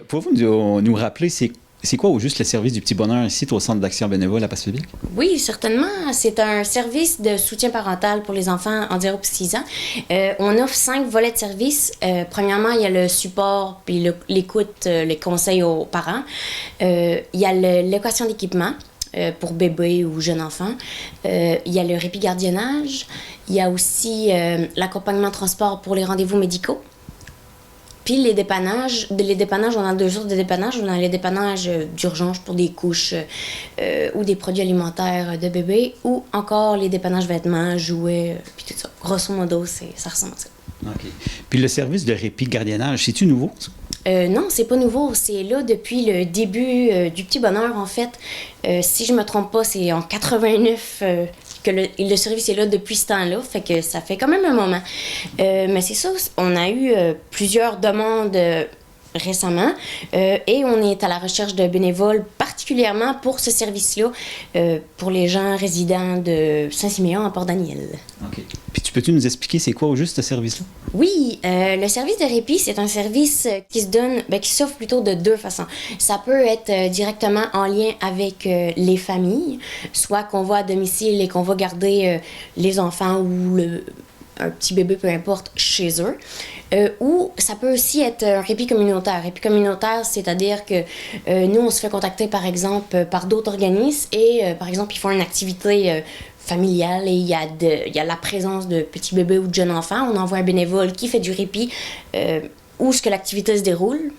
Pouvez-vous nous rappeler, c'est quoi au juste le service du Petit Bonheur ici au Centre d'action bénévole à Passepébic? Oui, certainement. C'est un service de soutien parental pour les enfants en 0 puis 6 ans. On offre 5 volets de service. Premièrement, il y a le support puis l'écoute, les conseils aux parents. Il y a l'équation d'équipement pour bébés ou jeunes enfants. Il y a le répit gardiennage. Il y a aussi l'accompagnement transport pour les rendez-vous médicaux. Puis les dépannages, on a 2 sortes de dépannages. On a les dépannages d'urgence pour des couches ou des produits alimentaires de bébé, ou encore les dépannages vêtements, jouets, puis tout ça. Grosso modo, ça ressemble à ça. OK. Puis le service de répit de gardiennage, c'est-tu nouveau, ça? Non, c'est pas nouveau. C'est là depuis le début du Petit Bonheur, en fait. Si je me trompe pas, c'est en 89 que le service est là depuis ce temps-là. Fait que ça fait quand même un moment. Mais c'est ça, on a eu plusieurs demandes récemment et on est à la recherche de bénévoles particulièrement pour ce service-là, pour les gens résidents de Saint-Siméon à Port-Daniel. OK. Puis peux-tu nous expliquer c'est quoi au juste ce service-là? Oui, le service de répit, c'est un service qui se donne, qui s'offre plutôt de 2 façons. Ça peut être directement en lien avec les familles, soit qu'on va à domicile et qu'on va garder les enfants ou un petit bébé, peu importe, chez eux. Ou ça peut aussi être un répit communautaire. Répit communautaire, c'est-à-dire que nous, on se fait contacter, par exemple, par d'autres organismes et, par exemple, ils font une activité familiale et il y a la présence de petits bébés ou de jeunes enfants. On envoie un bénévole qui fait du répit où ce que l'activité se déroule.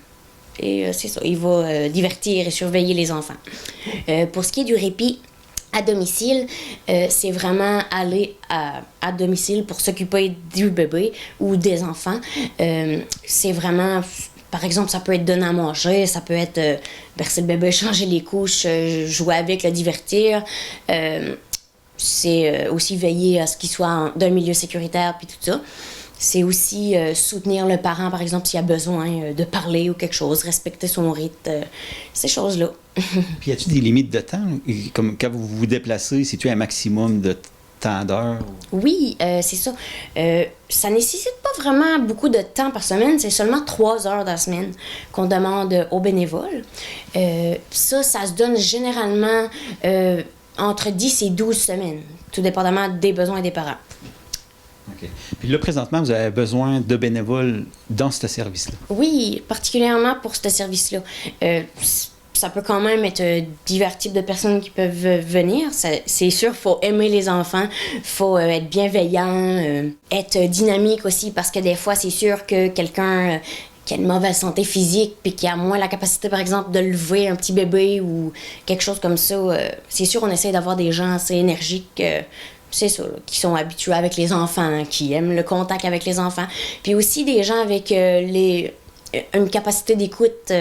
Et c'est ça, il va divertir et surveiller les enfants. Pour ce qui est du répit à domicile, c'est vraiment aller à domicile pour s'occuper du bébé ou des enfants. C'est vraiment, par exemple, ça peut être donner à manger, ça peut être bercer le bébé, changer les couches, jouer avec, le divertir. C'est aussi veiller à ce qu'il soit d'un milieu sécuritaire puis tout ça. C'est aussi soutenir le parent, par exemple, s'il a besoin de parler ou quelque chose, respecter son rythme, ces choses-là. Puis y a-t-il des limites de temps? Comme quand vous vous déplacez, c'est-tu un maximum de temps d'heure? Oui, c'est ça. Ça nécessite pas vraiment beaucoup de temps par semaine. C'est seulement 3 heures dans la semaine qu'on demande aux bénévoles. Ça se donne généralement entre 10 et 12 semaines, tout dépendamment des besoins des parents. OK. Puis là, présentement, vous avez besoin de bénévoles dans ce service-là? Oui, particulièrement pour ce service-là. Ça peut quand même être divers types de personnes qui peuvent venir. C'est sûr, il faut aimer les enfants, il faut être bienveillant, être dynamique aussi, parce que des fois, c'est sûr que quelqu'un qui a une mauvaise santé physique puis qui a moins la capacité, par exemple, de lever un petit bébé ou quelque chose comme ça, c'est sûr, on essaie d'avoir des gens assez énergiques, c'est ça, là, qui sont habitués avec les enfants, qui aiment le contact avec les enfants. Puis aussi des gens avec une capacité d'écoute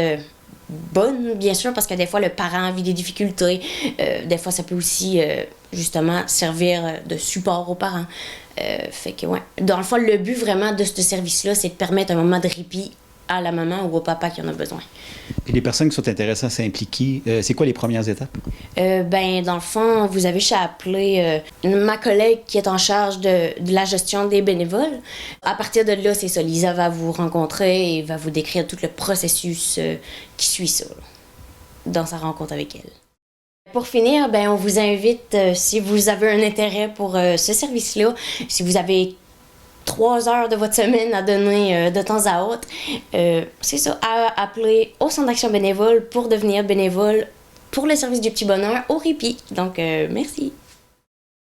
bonne, bien sûr, parce que des fois, le parent vit des difficultés. Des fois, ça peut aussi, justement, servir de support aux parents. Fait que, ouais. Dans le fond, le but vraiment de ce service-là, c'est de permettre un moment de répit à la maman ou au papa qui en a besoin. Puis les personnes qui sont intéressées à s'impliquer, c'est quoi les premières étapes? Dans le fond, vous avez juste à appeler ma collègue qui est en charge de la gestion des bénévoles. À partir de là, c'est ça, Lisa va vous rencontrer et va vous décrire tout le processus qui suit ça, là, dans sa rencontre avec elle. Pour finir, on vous invite, si vous avez un intérêt pour ce service-là, si vous avez 3 heures de votre semaine à donner de temps à autre, c'est ça, à appeler au Centre d'action bénévole pour devenir bénévole pour le service du Petit Bonheur au répit. Donc, merci.